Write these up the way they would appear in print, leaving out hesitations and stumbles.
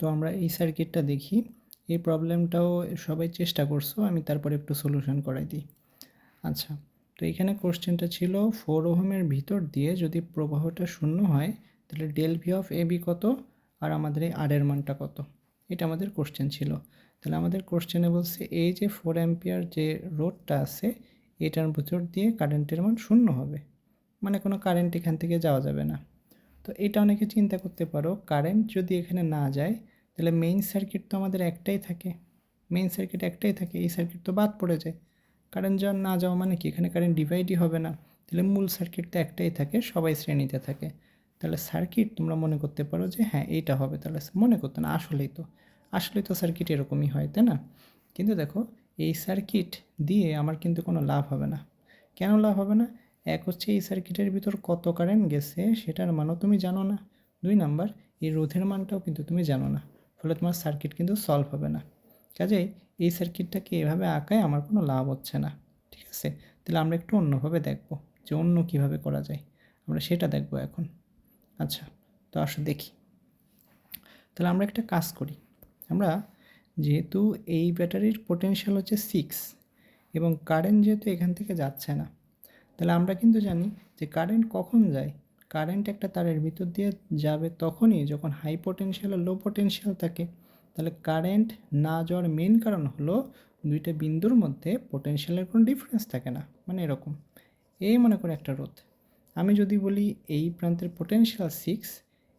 তো আমরা এই সার্কিটটা দেখি। এই প্রবলেমটাও সবাই চেষ্টা করছো, আমি তারপরে একটু সলিউশন করাই দিই। আচ্ছা, তো এখানে কোশ্চেনটা ছিল 4 ওহমের ভিতর দিয়ে যদি প্রবাহটা শূন্য হয় তাহলে del V of A B কত, আর আমাদের এই আর এর মানটা কত, এটা আমাদের কোশ্চেন ছিল। তাহলে আমাদের কোশ্চেনে বলছে এই যে 4 অ্যাম্পিয়ার যে রোডটা আছে এটার ভিতর দিয়ে কারেন্টের মান শূন্য হবে, মানে কোনো কারেন্ট এখান থেকে যাওয়া যাবে না। তো এটা অনেকে চিন্তা করতে পারো, কারেন্ট যদি এখানে না যায় তাহলে মেইন সার্কিট তো আমাদের একটাই থাকে, মেইন সার্কিট একটাই থাকে, এই সার্কিট তো বাদ পড়ে যায়। কারেন্ট যাওয়া না যাওয়া মানে কি, এখানে কারেন্ট ডিভাইডই হবে না, তাহলে মূল সার্কিট তো একটাই থাকে, সবাই শ্রেণীতে থাকে। তাহলে সার্কিট তোমরা মনে করতে পারো যে হ্যাঁ এইটা হবে, তাহলে মনে করতে না, আসলেই তো সার্কিট এরকমই হয়, তাই না? কিন্তু দেখো এই সার্কিট দিয়ে আমার কিন্তু কোনো লাভ হবে না। কেন লাভ হবে না? এক হচ্ছে এই সার্কিটের ভিতর কত কারেন্ট গেছে সেটার মানও তুমি জানো না, 2 নাম্বার এই রোধের মানটাও কিন্তু তুমি জানো না, ফলে তোমার সার্কিট কিন্তু সলভ হবে না। কাজেই এই সার্কিটটাকে এভাবে আঁকায় আমার কোনো লাভ হচ্ছে না, ঠিক আছে? তাহলে আমরা একটু অন্যভাবে দেখব যে অন্য কীভাবে করা যায়, আমরা সেটা দেখব এখন। আচ্ছা, তো আসো দেখি। তাহলে আমরা একটা কাজ করি, আমরা যেহেতু এই ব্যাটারির পোটেনশিয়াল হচ্ছে 6 এবং কারেন্ট যেহেতু এখান থেকে যাচ্ছে না, তাহলে আমরা কিন্তু জানি যে কারেন্ট কখন যায়, কারেন্ট একটা তারের ভিতর দিয়ে যাবে তখনই যখন হাই পোটেনশিয়াল আর লো পোটেনশিয়াল থাকে। তাহলে কারেন্ট না যাওয়ার মেন কারণ হলো দুইটা বিন্দুর মধ্যে পোটেনশিয়ালের কোনো ডিফারেন্স থাকে না, মানে এরকম। এই মনে করে একটা রোধ, আমি যদি বলি এই প্রান্তের পোটেনশিয়াল 6,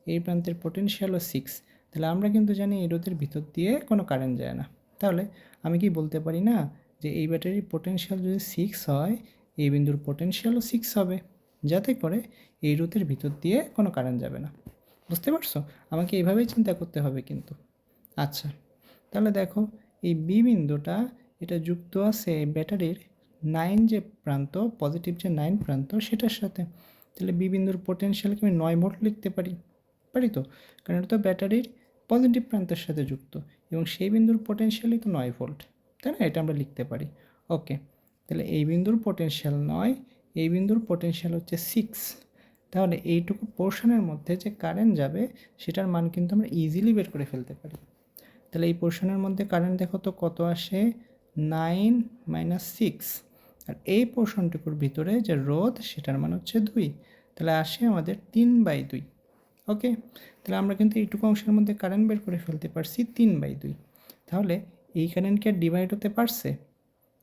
এই প্রান্তের পোটেনশিয়ালও 6, তাহলে আমরা কিন্তু জানি এই রোধের ভিতর দিয়ে কোনো কারেন্ট যায় না। তাহলে আমি কি বলতে পারি না যে এই ব্যাটারির পোটেনশিয়াল যদি 6 হয় এই বিন্দুর পোটেনশিয়ালও 6 হবে, যাতে করে এই রোধের ভিতর দিয়ে কোনো কারেন্ট যাবে না। বুঝতে পারছো? আমাকে এইভাবেই চিন্তা করতে হবে কিন্তু। আচ্ছা, তাহলে দেখো এই বি বিন্দুটা এটা যুক্ত আছে ব্যাটারির 9 যে প্রান্ত, পজিটিভ যে 9 প্রান্ত সেটার সাথে। তাহলে বি বিন্দুর পোটেনশিয়ালকে আমি 9 ভোল্ট লিখতে পারি, পারি তো? কারণ এটা তো ব্যাটারির পজিটিভ প্রান্তের সাথে যুক্ত এবং সেই বিন্দুর পোটেনশিয়ালই তো 9 ভোল্ট, তাই না? এটা আমরা লিখতে পারি। ওকে, তাহলে এই বিন্দুর পোটেনশিয়াল 9, এই বিন্দুর পোটেনশিয়াল হচ্ছে 6। তাহলে এইটুকু পোর্শনের মধ্যে যে কারেন্ট যাবে সেটার মান কিন্তু আমরা ইজিলি বের করে ফেলতে পারি। তাহলে এই পোর্শনের মধ্যে কারেন্ট দেখো তো কত আসে, 9 - 6, আর এই পোর্শনটুকুর ভিতরে যে রোধ সেটার মান হচ্ছে 2, তাহলে আসে আমাদের 3/2। ওকে, তাহলে আমরা কিন্তু এইটুকু অংশের মধ্যে কারেন্ট বের করে ফেলতে পারছি 3/2। তাহলে এই কারেন্ট কি আর ডিভাইড হতে পারছে?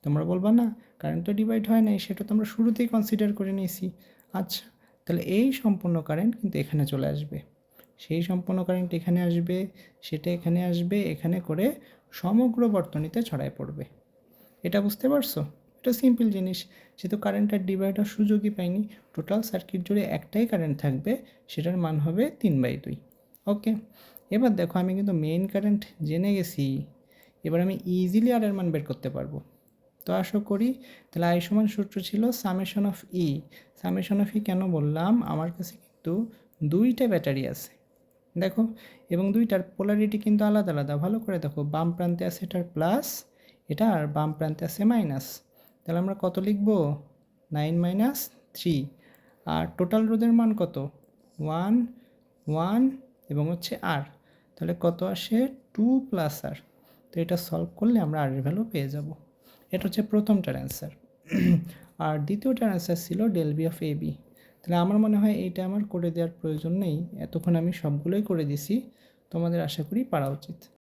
তোমরা বলবা না কারেন্ট তো ডিভাইড হয় নাই, সেটা তো আমরা শুরুতেই কনসিডার করে নিয়েছি। আচ্ছা, তাহলে এই সম্পূর্ণ কারেন্ট কিন্তু এখানে চলে আসবে, সেই সম্পূর্ণ কারেন্ট এখানে আসবে, সেটা এখানে আসবে, এখানে করে সমগ্র বর্তনীতে ছড়ায় পড়বে। এটা বুঝতে পারছো? এটা সিম্পল জিনিস, যেহেতু কারেন্টের ডিভাইড হওয়ার সুযোগই পাইনি, টোটাল সার্কিট জুড়ে একটাই কারেন্ট থাকবে, সেটার মান হবে 3/2। ওকে, এবার দেখো আমি কিন্তু মেইন কারেন্ট জেনে গেছি, এবার আমি ইজিলি আর এর মান বের করতে পারবো। তো আশা করি তাহলে আই সমান সূত্র ছিল summation of E. Summation of E কেন বললাম, আমার কাছে কিন্তু দুইটা ব্যাটারি আছে দেখো, এবং দুইটার পোলারিটি কিন্তু আলাদা আলাদা, ভালো করে দেখো, বাম প্রান্তে আছে এটার প্লাস, এটা আর বাম প্রান্তে আছে মাইনাস। তাহলে আমরা কত লিখব, 9 - 3, আর টোটাল রোধের মান কত, 1 1 এবং হচ্ছে আর, তাহলে কত আসে 2 + আর। তো এটা সলভ করলে আমরা আর এর ভ্যালু পেয়ে যাব। এটা হচ্ছে প্রথমটার অ্যান্সার। আর দ্বিতীয়টার অ্যান্সার ছিল del B of A B. তাহলে আমার মনে হয় এইটা আমার করে দেওয়ার প্রয়োজন নেই, এতক্ষণ আমি সবগুলোই করে দিছি, তোমাদের আশা করি পারা উচিত।